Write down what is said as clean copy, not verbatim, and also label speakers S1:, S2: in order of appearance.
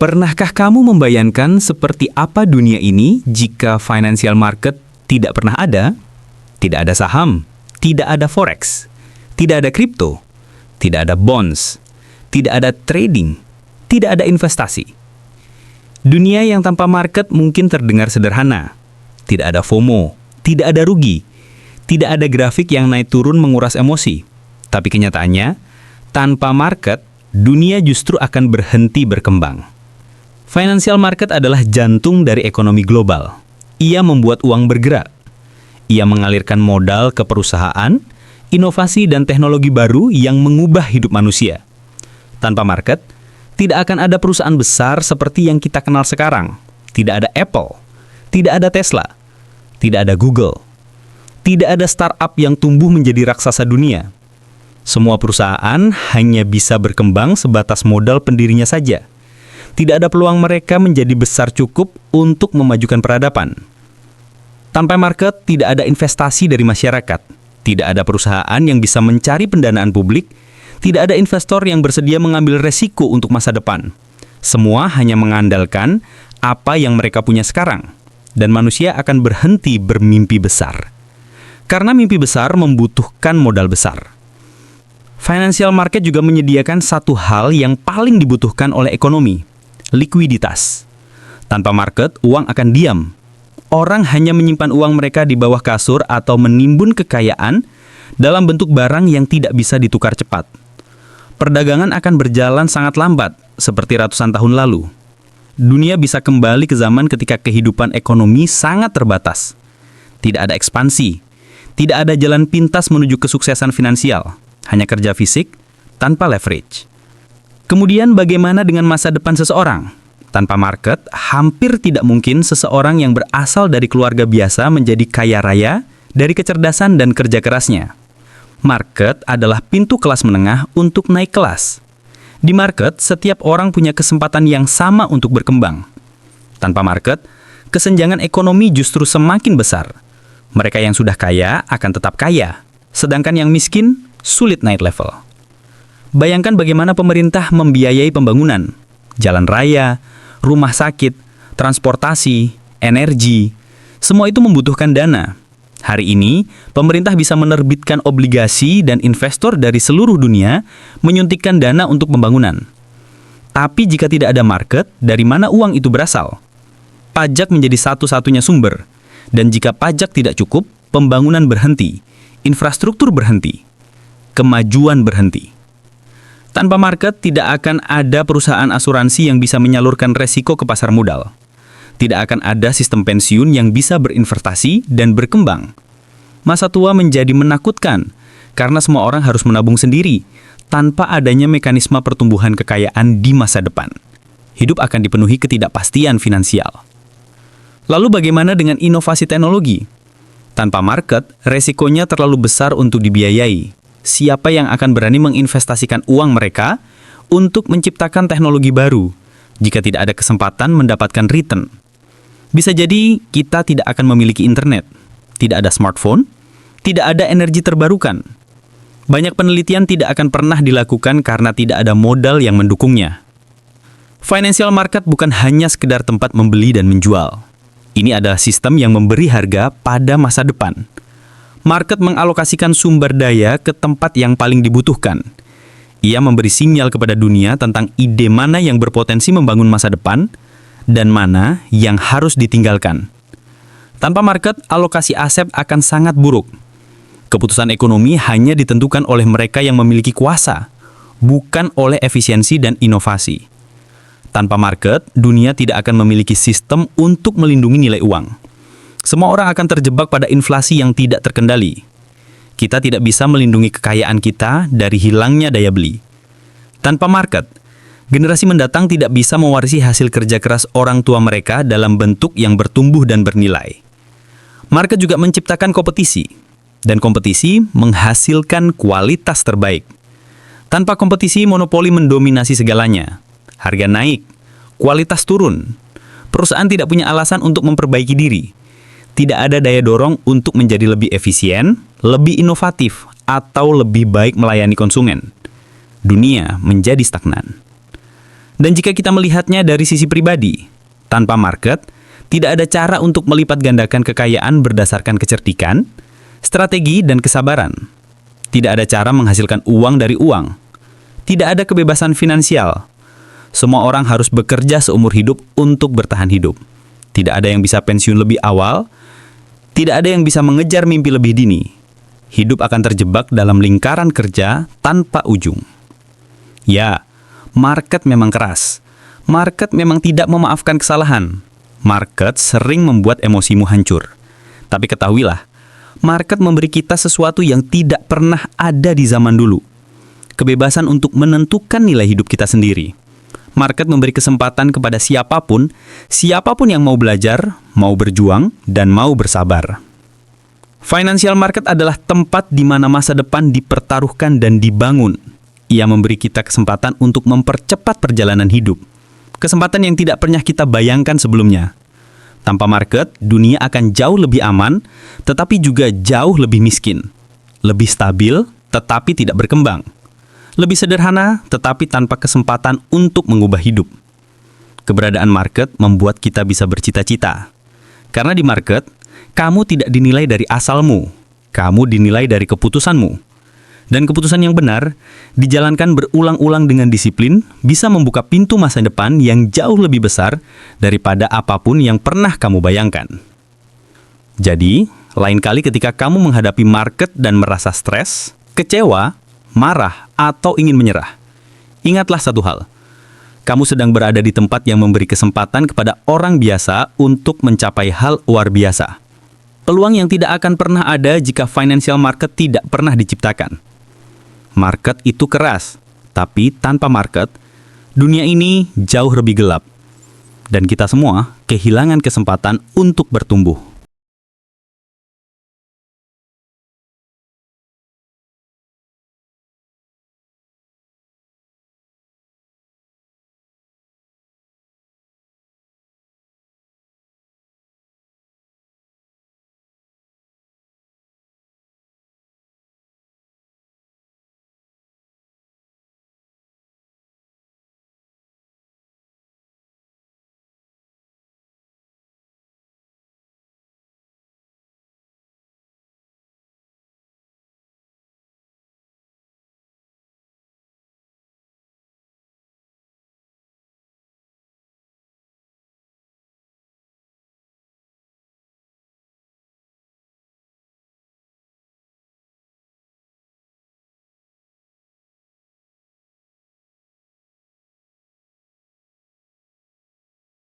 S1: Pernahkah kamu membayangkan seperti apa dunia ini jika financial market tidak pernah ada? Tidak ada saham, tidak ada forex, tidak ada kripto, tidak ada bonds, tidak ada trading, tidak ada investasi. Dunia yang tanpa market mungkin terdengar sederhana. Tidak ada FOMO, tidak ada rugi, tidak ada grafik yang naik turun menguras emosi. Tapi kenyataannya, tanpa market, dunia justru akan berhenti berkembang. Financial market adalah jantung dari ekonomi global. Ia membuat uang bergerak. Ia mengalirkan modal ke perusahaan, inovasi dan teknologi baru yang mengubah hidup manusia. Tanpa market, tidak akan ada perusahaan besar seperti yang kita kenal sekarang. Tidak ada Apple, tidak ada Tesla, tidak ada Google, tidak ada startup yang tumbuh menjadi raksasa dunia. Semua perusahaan hanya bisa berkembang sebatas modal pendirinya saja. Tidak ada peluang mereka menjadi besar cukup untuk memajukan peradaban. Tanpa market, tidak ada investasi dari masyarakat. Tidak ada perusahaan yang bisa mencari pendanaan publik. Tidak ada investor yang bersedia mengambil resiko untuk masa depan. Semua hanya mengandalkan apa yang mereka punya sekarang. Dan manusia akan berhenti bermimpi besar. Karena mimpi besar membutuhkan modal besar. Financial market juga menyediakan satu hal yang paling dibutuhkan oleh ekonomi. Likuiditas. Tanpa market, uang akan diam. Orang hanya menyimpan uang mereka di bawah kasur atau menimbun kekayaan dalam bentuk barang yang tidak bisa ditukar cepat. Perdagangan akan berjalan sangat lambat, seperti ratusan tahun lalu. Dunia bisa kembali ke zaman ketika kehidupan ekonomi sangat terbatas. Tidak ada ekspansi, tidak ada jalan pintas menuju kesuksesan finansial, hanya kerja fisik tanpa leverage. Kemudian bagaimana dengan masa depan seseorang? Tanpa market, hampir tidak mungkin seseorang yang berasal dari keluarga biasa menjadi kaya raya dari kecerdasan dan kerja kerasnya. Market adalah pintu kelas menengah untuk naik kelas. Di market, setiap orang punya kesempatan yang sama untuk berkembang. Tanpa market, kesenjangan ekonomi justru semakin besar. Mereka yang sudah kaya akan tetap kaya, sedangkan yang miskin sulit naik level. Bayangkan bagaimana pemerintah membiayai pembangunan, jalan raya, rumah sakit, transportasi, energi, semua itu membutuhkan dana. Hari ini, pemerintah bisa menerbitkan obligasi dan investor dari seluruh dunia menyuntikkan dana untuk pembangunan. Tapi jika tidak ada market, dari mana uang itu berasal? Pajak menjadi satu-satunya sumber. Dan jika pajak tidak cukup, pembangunan berhenti, infrastruktur berhenti, kemajuan berhenti. Tanpa market, tidak akan ada perusahaan asuransi yang bisa menyalurkan resiko ke pasar modal. Tidak akan ada sistem pensiun yang bisa berinvestasi dan berkembang. Masa tua menjadi menakutkan, karena semua orang harus menabung sendiri, tanpa adanya mekanisme pertumbuhan kekayaan di masa depan. Hidup akan dipenuhi ketidakpastian finansial. Lalu bagaimana dengan inovasi teknologi? Tanpa market, resikonya terlalu besar untuk dibiayai. Siapa yang akan berani menginvestasikan uang mereka untuk menciptakan teknologi baru jika tidak ada kesempatan mendapatkan return? Bisa jadi kita tidak akan memiliki internet, tidak ada smartphone, tidak ada energi terbarukan. Banyak penelitian tidak akan pernah dilakukan karena tidak ada modal yang mendukungnya. Financial market bukan hanya sekedar tempat membeli dan menjual. Ini adalah sistem yang memberi harga pada masa depan. Market mengalokasikan sumber daya ke tempat yang paling dibutuhkan. Ia memberi sinyal kepada dunia tentang ide mana yang berpotensi membangun masa depan dan mana yang harus ditinggalkan. Tanpa market, alokasi aset akan sangat buruk. Keputusan ekonomi hanya ditentukan oleh mereka yang memiliki kuasa, bukan oleh efisiensi dan inovasi. Tanpa market, dunia tidak akan memiliki sistem untuk melindungi nilai uang. Semua orang akan terjebak pada inflasi yang tidak terkendali. Kita tidak bisa melindungi kekayaan kita dari hilangnya daya beli. Tanpa market, generasi mendatang tidak bisa mewarisi hasil kerja keras orang tua mereka dalam bentuk yang bertumbuh dan bernilai. Market juga menciptakan kompetisi, dan kompetisi menghasilkan kualitas terbaik. Tanpa kompetisi, monopoli mendominasi segalanya. Harga naik, kualitas turun. Perusahaan tidak punya alasan untuk memperbaiki diri. Tidak ada daya dorong untuk menjadi lebih efisien, lebih inovatif, atau lebih baik melayani konsumen. Dunia menjadi stagnan. Dan jika kita melihatnya dari sisi pribadi, tanpa market, tidak ada cara untuk melipat gandakan kekayaan berdasarkan kecerdikan, strategi, dan kesabaran. Tidak ada cara menghasilkan uang dari uang. Tidak ada kebebasan finansial. Semua orang harus bekerja seumur hidup untuk bertahan hidup. Tidak ada yang bisa pensiun lebih awal. Tidak ada yang bisa mengejar mimpi lebih dini. Hidup akan terjebak dalam lingkaran kerja tanpa ujung. Ya, market memang keras. Market memang tidak memaafkan kesalahan. Market sering membuat emosimu hancur. Tapi ketahuilah, market memberi kita sesuatu yang tidak pernah ada di zaman dulu. Kebebasan untuk menentukan nilai hidup kita sendiri. Market memberi kesempatan kepada siapapun yang mau belajar, mau berjuang, dan mau bersabar. Financial market adalah tempat di mana masa depan dipertaruhkan dan dibangun. Ia memberi kita kesempatan untuk mempercepat perjalanan hidup. Kesempatan yang tidak pernah kita bayangkan sebelumnya. Tanpa market, dunia akan jauh lebih aman, tetapi juga jauh lebih miskin. Lebih stabil, tetapi tidak berkembang. Lebih sederhana, tetapi tanpa kesempatan untuk mengubah hidup. Keberadaan market membuat kita bisa bercita-cita. Karena di market, kamu tidak dinilai dari asalmu, kamu dinilai dari keputusanmu. Dan keputusan yang benar, dijalankan berulang-ulang dengan disiplin, bisa membuka pintu masa depan yang jauh lebih besar daripada apapun yang pernah kamu bayangkan. Jadi, lain kali ketika kamu menghadapi market dan merasa stres, kecewa, marah, atau ingin menyerah, ingatlah satu hal. Kamu sedang berada di tempat yang memberi kesempatan kepada orang biasa untuk mencapai hal luar biasa. Peluang yang tidak akan pernah ada jika financial market tidak pernah diciptakan. Market itu keras, tapi tanpa market, dunia ini jauh lebih gelap. Dan kita semua kehilangan kesempatan untuk bertumbuh.